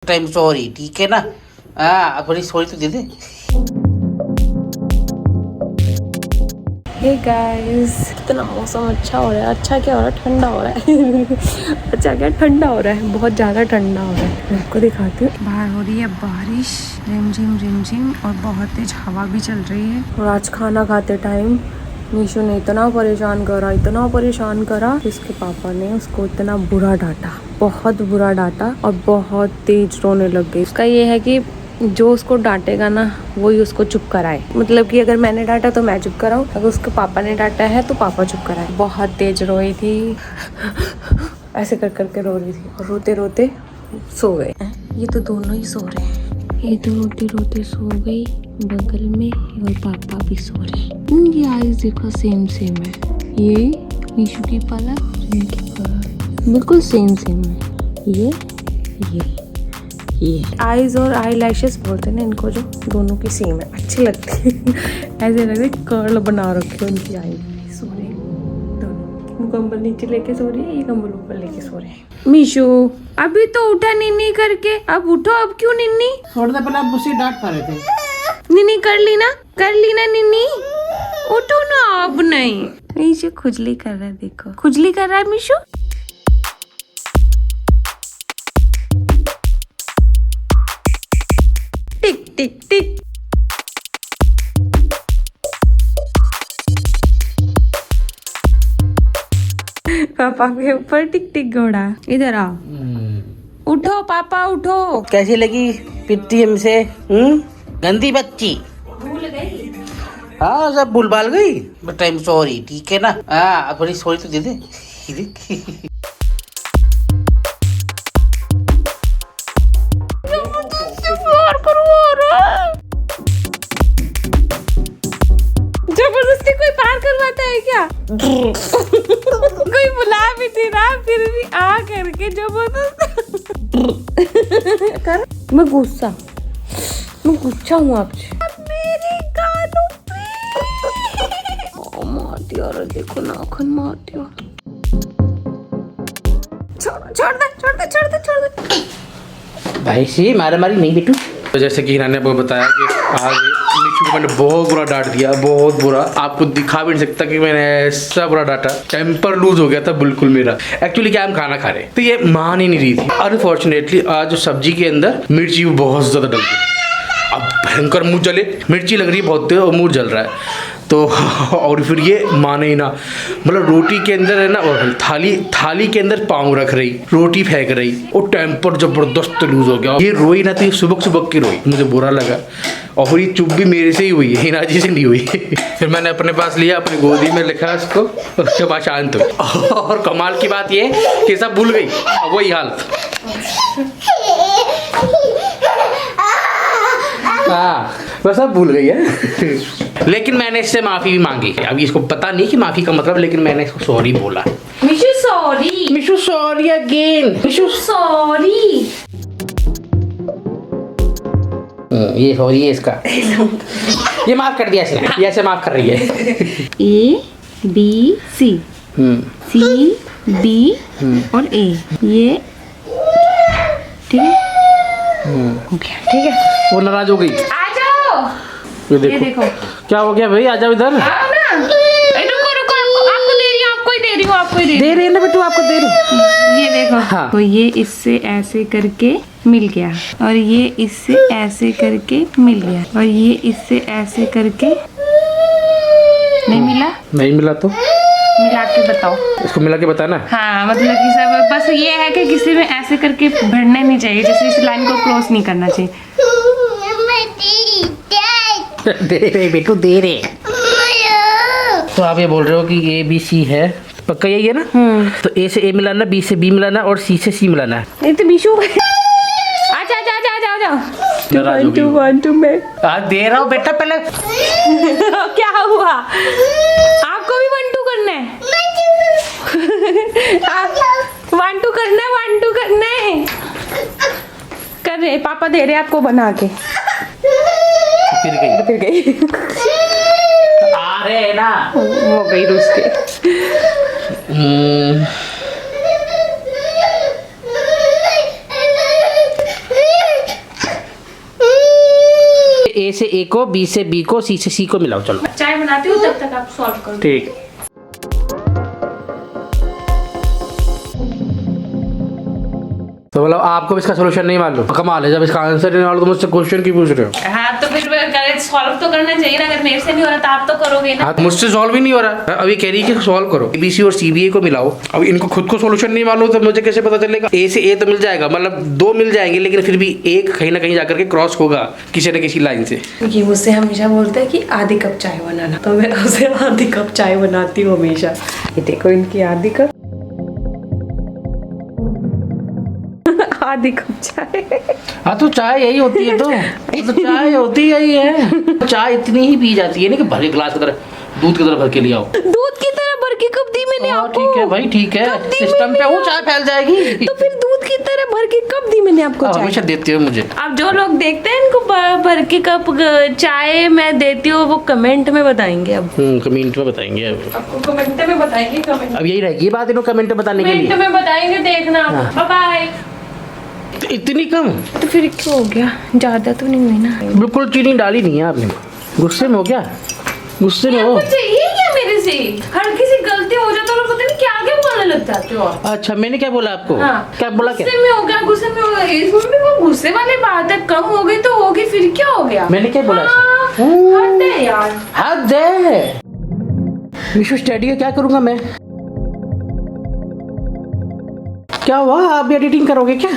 Time sorry, ठीक है ना। हाँ, अपनी सॉरी तो दे दे। हे गाइस, कितना मौसम अच्छा हो रहा है। अच्छा क्या हो रहा है, ठंडा हो रहा है। अच्छा क्या ठंडा हो रहा है, बहुत ज़्यादा ठंडा हो रहा है। मैं आपको दिखाती हूँ। बाहर हो रही है बारिश, रिमझिम और बहुत तेज हवा भी चल रही है। और आज खाना खाते टाइम मीशू ने इतना परेशान करा, इसके पापा ने उसको इतना बुरा डांटा, बहुत बुरा डांटा और बहुत तेज रोने लग गई। उसका ये है कि जो उसको डांटेगा ना वही उसको चुप कराए। मतलब कि अगर मैंने डांटा तो मैं चुप कराऊं, अगर उसके पापा ने डांटा है तो पापा चुप कराए। बहुत तेज रोई थी, ऐसे कर करके रो रही थी और रोते रोते सो गए। ये तो दोनों ही सो रहे हैं, ये तो रोते रोते सो गई बगल में और पापा भी सो रहे हैं। इनकी आईज देखो सेम है। ये मीशू की पलक, इनकी पलक बिल्कुल सेम है। ये आईज और आई लैशेस बोलते हैं ना इनको, जो दोनों की सेम है, अच्छी लगती है। ऐसे लग रही कर्ल बना रखे उनकी आई। सो रहे दोनों, कंबल नीचे लेके सो रही है, ये कंबल ऊपर लेके सो रहे हैं। मीशू अभी तो उठा निन्नी करके, अब उठो। अब क्यों निन्नी? थोड़ा सा पहले आप मुझसे डांट पा रहे थे। निन्नी कर ली ना निन्नी, उठो ना। अब नहीं, मीशू खुजली कर रहा है, देखो खुजली कर रहा है मीशू। टिक टिक टिक। पापा के ऊपर टिक टिक घोड़ा। इधर आओ, उठो पापा उठो। कैसी लगी पिट्टी हमसे? गंदी बच्ची। भूल गई। हाँ, सब भूल भाल गई। टाइम सॉरी, ठीक है ना। हाँ, अपनी सॉरी तो दे दे। जबरदस्ती कोई पार करवाता है क्या? कोई बुला भी नहीं रहा, फिर भी आ करके जबरदस्ती कर। मैं गुस्सा हूँ आपसे। मेरी गालों पे मारती और देखो नाखून मारती हो। छोड़ दे। भाई से मारा मारी नहीं बेटू। तो जैसे कि हिना ने आपको बताया कि आज मीशू को मैंने बहुत बुरा डांट दिया, बहुत बुरा। आपको दिखा भी नहीं सकता कि मैंने ऐसा बुरा डांटा, टेम्पर लूज हो गया था बिल्कुल मेरा। एक्चुअली क्या हम खाना खा रहे तो ये मान ही नहीं रही थी। अनफॉर्चुनेटली आज सब्जी के अंदर मिर्ची बहुत ज्यादा डल गई। अब भयंकर मुंह जले, मिर्ची लग रही है बहुत तेज और मुंह जल रहा है तो। और फिर ये माने ही ना, मतलब रोटी के अंदर है ना, और थाली के अंदर पाँव रख रही, रोटी फेंक रही, और टेम्पर जबरदस्त लूज हो गया। ये रोई ना, तो ये सुबक की रोई, मुझे बुरा लगा। और फिर ये चुप भी मेरे से ही हुई है, हिना जी से नहीं हुई। फिर मैंने अपने पास लिया, अपनी गोदी में लिखा उसको, उसके बाद शांत हुई। और कमाल की बात ये कि सब भूल गई, अब वही हालत। हाँ, बस अब भूल गई है। लेकिन मैंने इससे माफी भी मांगी। अभी इसको पता नहीं कि माफी का मतलब, लेकिन मैंने इसको सॉरी बोला। Mishu sorry again. Mishu sorry. ये सॉरी है इसका। ये माफ कर दिया इसने, ये ऐसे माफ कर रही है। ABC CD और A, ये ठीक है। हो गया, ठीक है। वो नाराज हो गई। आ जाओ, ये ये देखो क्या हो गया भाई, आ जाओ इधर। आओ ना। रुको आपको दे रही हूँ, आपको ही दे रही हूँ। दे रही है ना बेटू, आपको दे रही। ये देखो। हाँ। तो ये इससे ऐसे करके मिल गया, और ये इससे ऐसे करके मिल गया, और ये इससे ऐसे करके नहीं मिला। नहीं मिला तो मिला के बताओ। इसको मिला के बताना। हाँ, मतलब कि सब बस ये है कि किसी में ऐसे करके भरना नहीं चाहिए, जैसे इस लाइन को क्रॉस नहीं करना चाहिए। दे रहे बेटू, दे रहे। तो आप ये बोल रहे हो कि ABC है, पक्का यही है ना? तो A से A मिलाना, B से B मिलाना और C से C मिलाना। नहीं तो बीशू आजा। नाराज हो गई। 1 2 मैं आज दे रहा हूँ बेटा, पहले। क्या हुआ? आपको भी 1 2 करना है? 1 2 करना है। कर रहे पापा, दे रहे आपको बना के। फिर गई। आ रहे हैं ना, हो गई रूस के। ए से ए को, बी से बी को, सी से सी को मिलाओ। चलो चाय बनाती हूँ, तब तक आप सॉल्व करो। ठीक। तो मतलब आपको इसका सोल्यूशन नहीं मालूम? कमाल है, जब इसका आंसर नहीं मालूम तो मुझसे क्वेश्चन क्यों पूछ रहे हो? हाँ तो फिर सॉल्व तो करना चाहिए ना, अगर मेरे से नहीं हो रहा तो आप तो करोगे ना। हाँ, मुझसे सॉल्व ही नहीं हो रहा। अभी कह रही है कि सॉल्व करो, एबीसी और सीबीए को मिलाओ। अब इनको खुद को सोल्यूशन नहीं मालूम तो मुझे कैसे पता चलेगा? ए से ए तो मिल जाएगा, मतलब दो मिल जाएंगे, लेकिन फिर भी एक कहीं ना कहीं जाकर के क्रॉस होगा किसी न किसी लाइन से। ये मुझसे हमेशा बोलता है कि आधी कप चाय बनाना, तो मैं उसे आधी कप चाय बनाती हूँ हमेशा। ये देखो इनकी आधी कप आधी कप चाय। हाँ तो चाय यही होती है, तो चाय होती यही है। चाय इतनी ही पी जाती है ना कि भरे गिलास की तरह, दूध की तरह भर के ले आओ। दूध की तरह भर के कब दी मैंने आपको? ठीक है भाई, ठीक है, कब दी सिस्टम पे मैंने? हूँ, चाय फैल जाएगी। तो फिर दूध की तरह भर के कब दी मैंने आपको आप चाय? हमेशा देते हो मुझे। आप जो लोग देखते हैं इनको भर के कप चाय मैं देती हूँ, वो कमेंट में बताएंगे। अब कमेंट में बताएंगे। आपको कमेंट में बताएंगे, कमेंट अब यही रहेगी बात, इनको कमेंट में बताने के लिए। में बताएंगे, देखना। Bye bye. तो इतनी कम? तो फिर क्यों हो गया? ज्यादा तो नहीं हुई ना? बिल्कुल चीनी डाली नहीं है आपने। गुस्से में हो क्या? गुस्से में हो? आपको चाहिए क्या मेरे से? हल्की सी गलती हो जाए तो लोग पता नहीं क्या आगे बोलने लग जाते हो। अच्छा, मैंने क्या बोला आपको? हाँ। क्या बोला? क्या गुस्से में हो गया, गुस्से में हो गया। इसमें भी वो गुस्से वाली बात है, कम हो गई तो होगी, फिर क्या हो गया? मैंने क्या बोला? हद है यार, हद है। विशु स्टडी क्या करूंगा मैं? क्या हुआ? आप एडिटिंग करोगे क्या?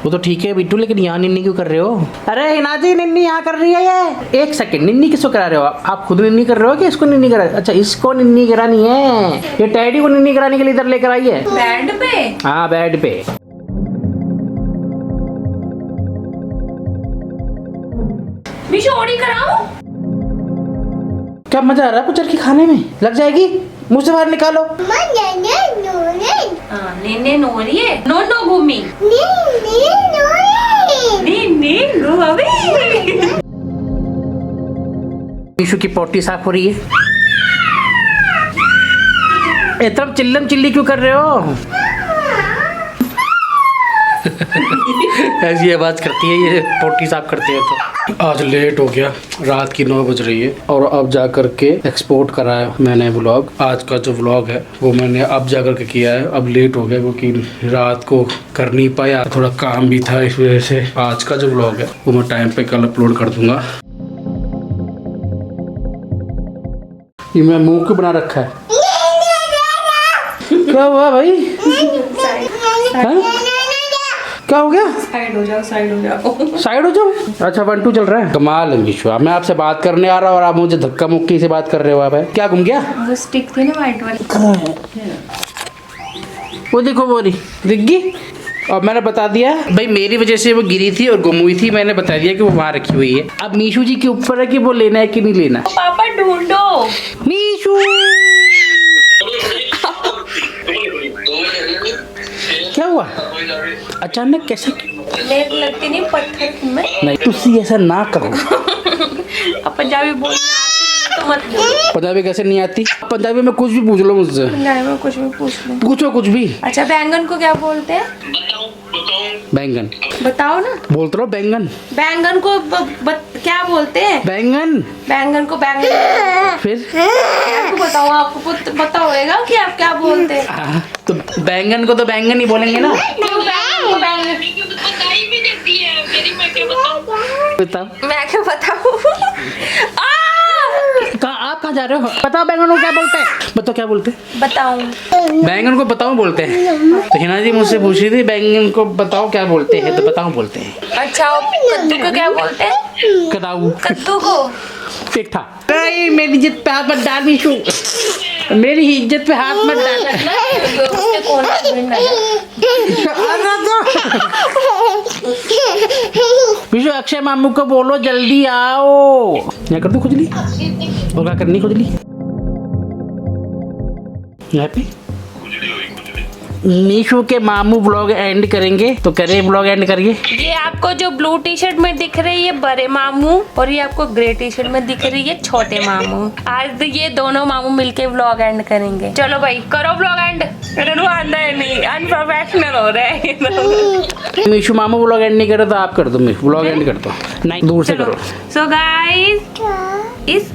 वो तो ठीक है बिट्टू, लेकिन यहाँ निन्नी क्यों कर रहे हो? अरे हिना जी, निन्नी यहाँ कर रही है ये। एक सेकंड, निन्नी किसको करा रहे हो आप खुद निन्नी कर रहे हो कि इसको निन्नी करा? अच्छा, इसको निन्नी करानी है। ये टैडी को निन्नी कराने के लिए इधर लेकर आई है। बेड पे? हाँ, बेड पे। मिशोड़ी कराऊं? क्या मजा आ रहा है पुचर की खाने में? लग जाएगी, मुंह से बाहर निकालो। नेने नोरिए, नो नो भूमि, नी नो अभी। मीशू की पोटी साफ हो रही है। इतना चिल्लम चिल्ली क्यों कर रहे हो? ऐसी आवाज करती है ये पोटी साफ करते हैं तो। आज लेट हो गया, रात की 9 बज रही है और अब जा कर के एक्सपोर्ट करा है मैंने व्लॉग। आज का जो व्लॉग है वो मैंने अब जा कर के किया है। अब लेट हो गया क्योंकि रात को कर नहीं पाया, थोड़ा काम भी था, इस वजह से आज का जो व्लॉग है वो मैं टाइम पे कल अपलोड कर दूंगा। ये मैं मुंह क्यों बना रखा है? क्या हुआ भाई? हाँ? क्या हो गया? साइड हो जाओ, साइड हो जाओ, साइड हो जाओ। अच्छा, 1 2 चल रहा है। कमाल है विश्वा, मैं आपसे बात करने आ रहा हूँ और आप मुझे धक्का मुक्की से बात कर रहे हो। आप क्या घूम गया? वो स्टिक थी ना व्हाइट वाली, वो देखो वो रही दिख गई। और मैंने बता दिया भाई, मेरी वजह से वो गिरी थी और गुम हुई थी। मैंने बता दिया कि वो वहाँ रखी हुई है। अब मीशू जी के ऊपर है कि वो लेना है कि नहीं लेना। पापा ढूंढो मीशू। क्या हुआ अचानक कैसे? मेरे लगती नहीं, पत्थर में नहीं, तुसी ऐसा ना करो। अब पंजाबी बोलने आती तो मत बोलो। पंजाबी कैसे नहीं आती? पंजाबी में कुछ भी पूछ लो मुझसे। पंजाबी में कुछ भी पूछ लो, पूछो कुछ भी। अच्छा, बैंगन को क्या बोलते हैं? बैंगन। बताओ ना। बोलते रहो बैंगन। बैंगन को क्या बोलते हैं? बैंगन। बैंगन को बैंगन। फिर आपको बताओ, आपको पता होएगा कि आप क्या बोलते हैं। तो बैंगन को तो बैंगन ही बोलेंगे ना। क्यों बैंगन को बैंगन? बताओ। मैं क्या बताऊँ? आप कहाँ जा रहे हो? बताओ बैंगन को क्या बोलते हैं? बताओ क्या बोलते हैं? बताऊँ? बैंगन को बताओ बोलते हैं। तो हिना जी मुझसे पूछ रही थी बैंगन को बताओ क्या बोलते हैं, तो बताओ बोलते हैं। अच्छा, कद्दू को क्या बोलते हैं? कदाऊ। कद्दू को ठीक था। नहीं, मेरी इज्जत पे हाथ मत डाल मीशू, मेरी इज्जत पे हाथ मत डाल। मीशू, अक्षय मामू को बोलो जल्दी आओ। क्या कर दो खुजली? और क्या करनी खुजली? यहाँ पे मीशू के मामू ब्लॉग एंड करेंगे, तो करे ब्लॉग एंड करिए। ये आपको जो ब्लू टी शर्ट में दिख रही है बड़े मामू, और ये आपको ग्रे टी शर्ट में दिख रही है छोटे मामू। आज ये दोनों मामू मिलके ब्लॉग एंड करेंगे। चलो भाई, करो ब्लॉग एंड। नहीं, अनप्रोफेशनल हो रहा है। मीशू मामा व्लॉग एंड नहीं करे तो आप कर दो, मैं व्लॉग एंड कर दो। नहीं दूर से करो। सो गाइस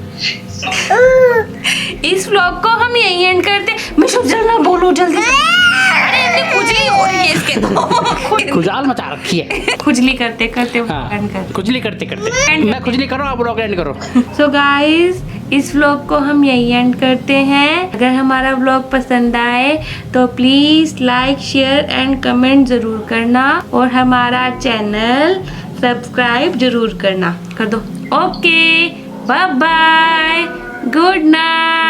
इस व्लॉग को हम यही एंड करते। मीशू जल्दी बोलो जल्दी। अरे इतनी खुजली हो रही है इसके तो। खुजाल मचा रखी है। खुजली करते करते हाँ, एंड कर। खुजली करते करते मैं खुजली करो, आप व्लॉग एंड करो। सो गाइस इस व्लॉग को हम यही एंड करते हैं। अगर हमारा व्लॉग पसंद आए तो please like share and comment जरूर करना और हमारा चैनल सब्सक्राइब जरूर करना। कर दो। Okay bye bye, good night.